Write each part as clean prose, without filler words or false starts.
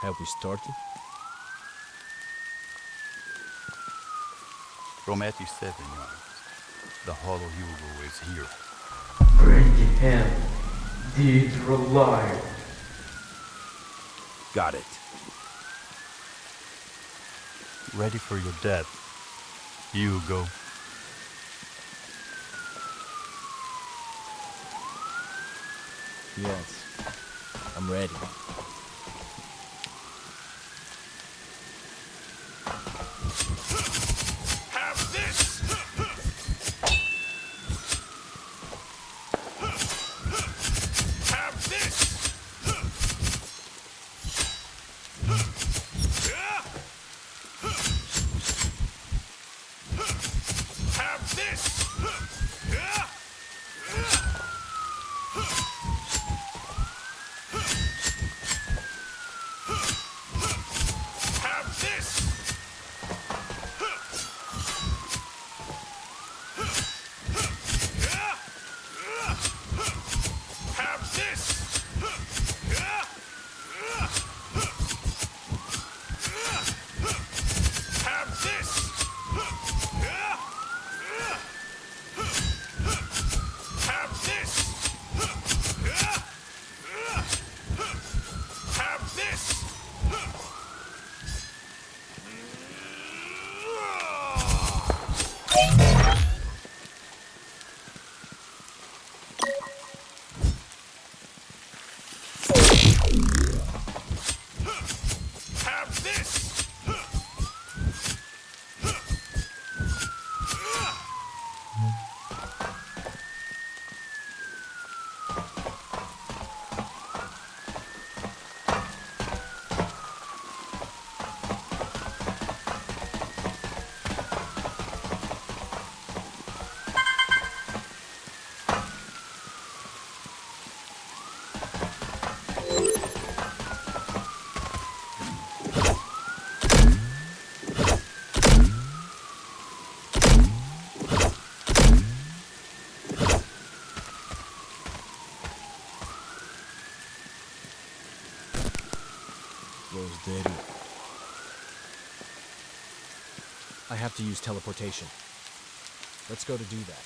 Have we started? From 87 yards, the Hollow Hugo is here. Bring him. Deidre alive. Got it. Ready for your death, Hugo. Yes. I'm ready. Have this! Have this! Have this! Have this! Have this! Have this! Have this! Have this! Have this! Rose Daddy. I have to use teleportation. Let's go to do that.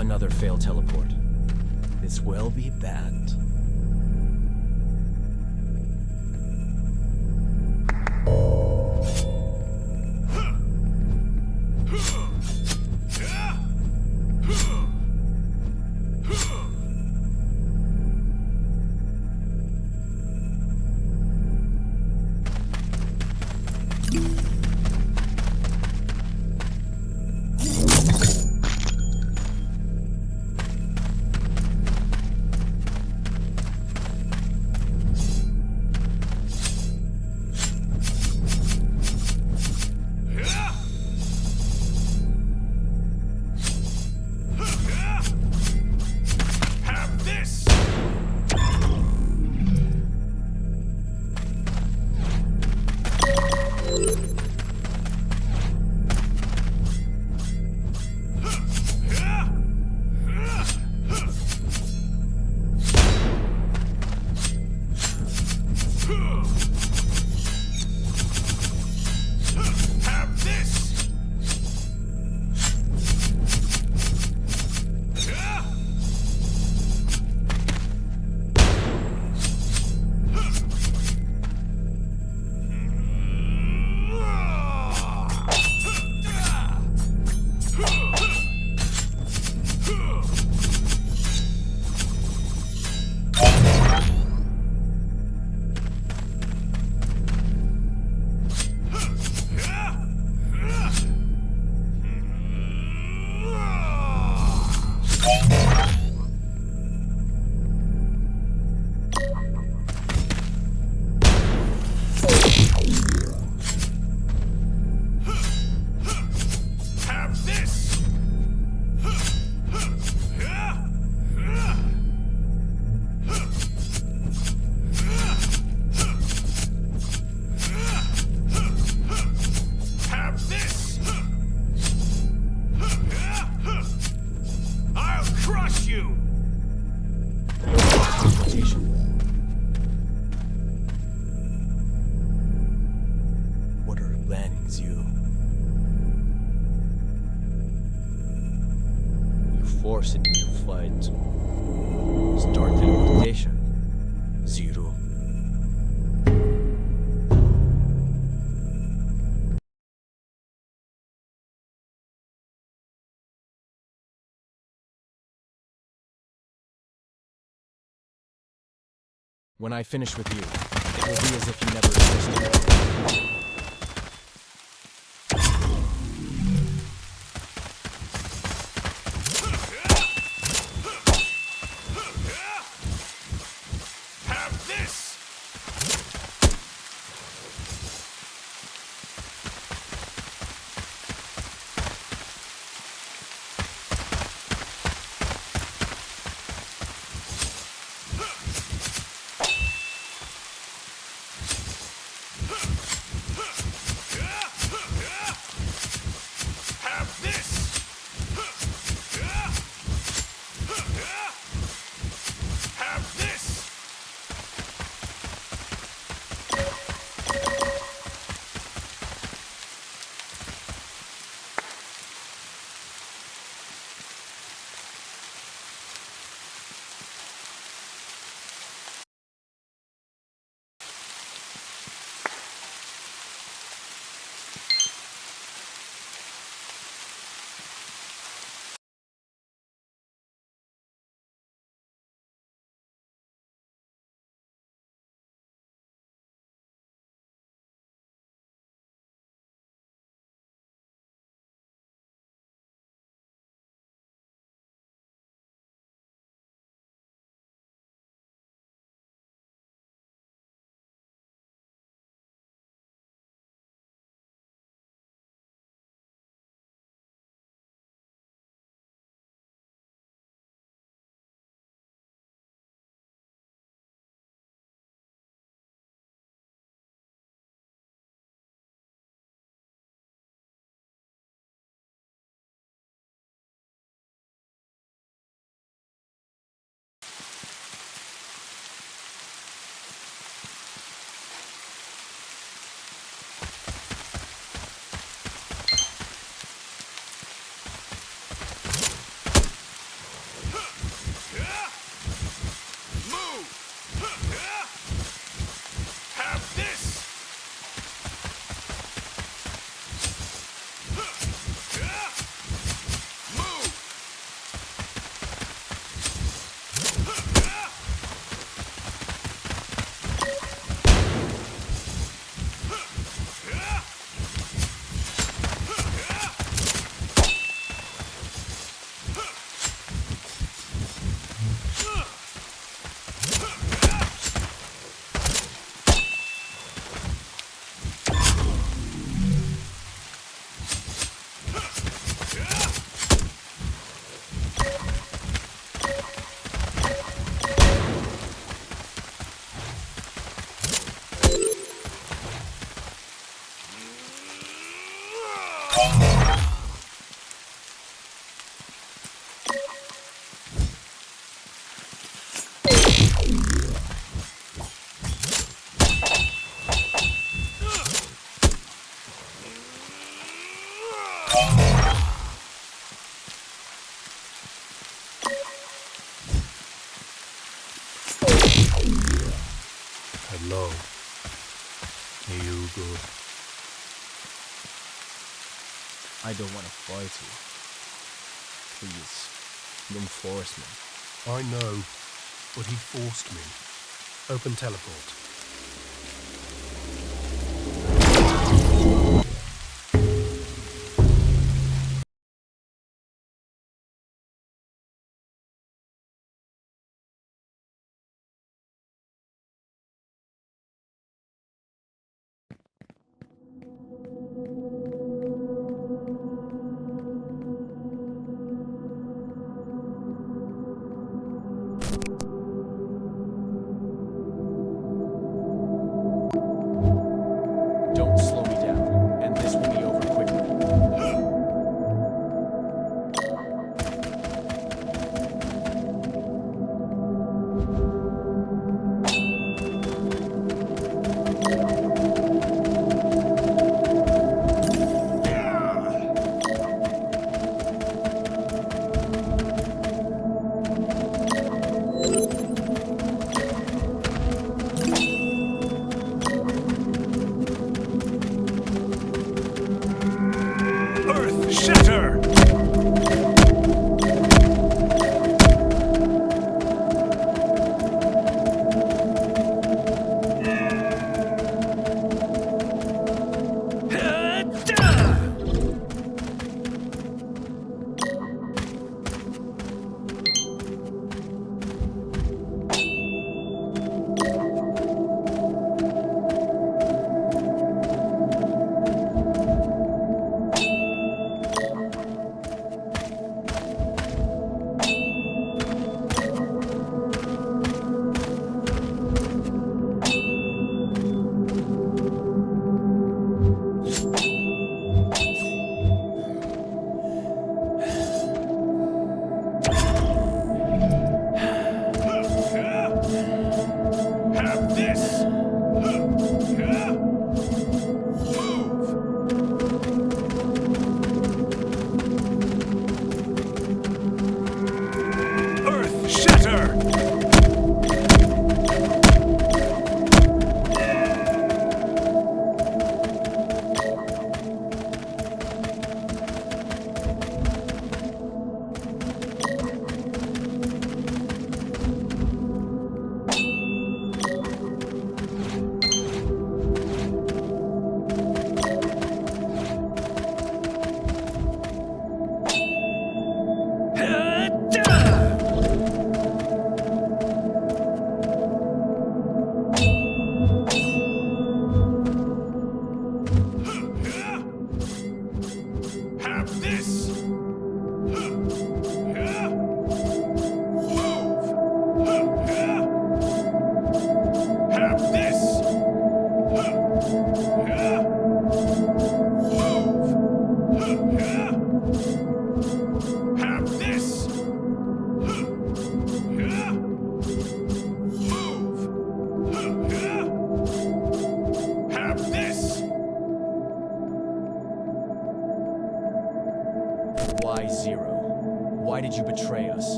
Another failed teleport. This will be bad. crush you! Teleportation. What are planning, you? You forced me to fight. Start teleportation. Zero. When I finish with you, it will be as if you never existed. Have this! Have this! Have this! Move! Have this! Move! Hello. Hugo. I don't want to fight you. Please, don't force me. I know, but he forced me. Open teleport.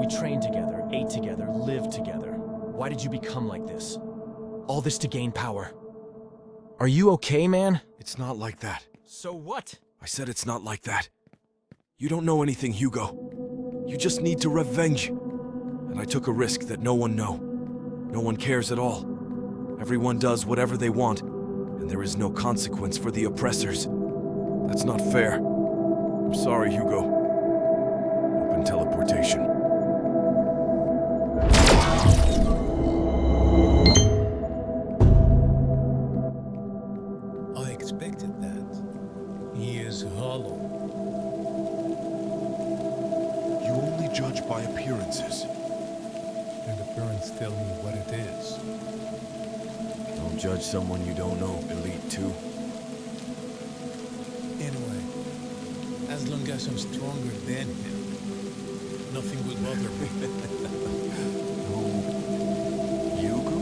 We trained together, ate together, lived together. Why did you become like this? All this to gain power. Are you okay, man? It's not like that. So what? I said it's not like that. You don't know anything, Hugo. You just need to revenge. And I took a risk that no one know. No one cares at all. Everyone does whatever they want, and there is no consequence for the oppressors. That's not fair. I'm sorry, Hugo. Open teleportation. I expected that. He is hollow. You only judge by appearances. And appearance tell me what it is. Don't judge someone you don't know, Elite 2. Anyway, as long as I'm stronger than him, nothing will bother me. Hugo?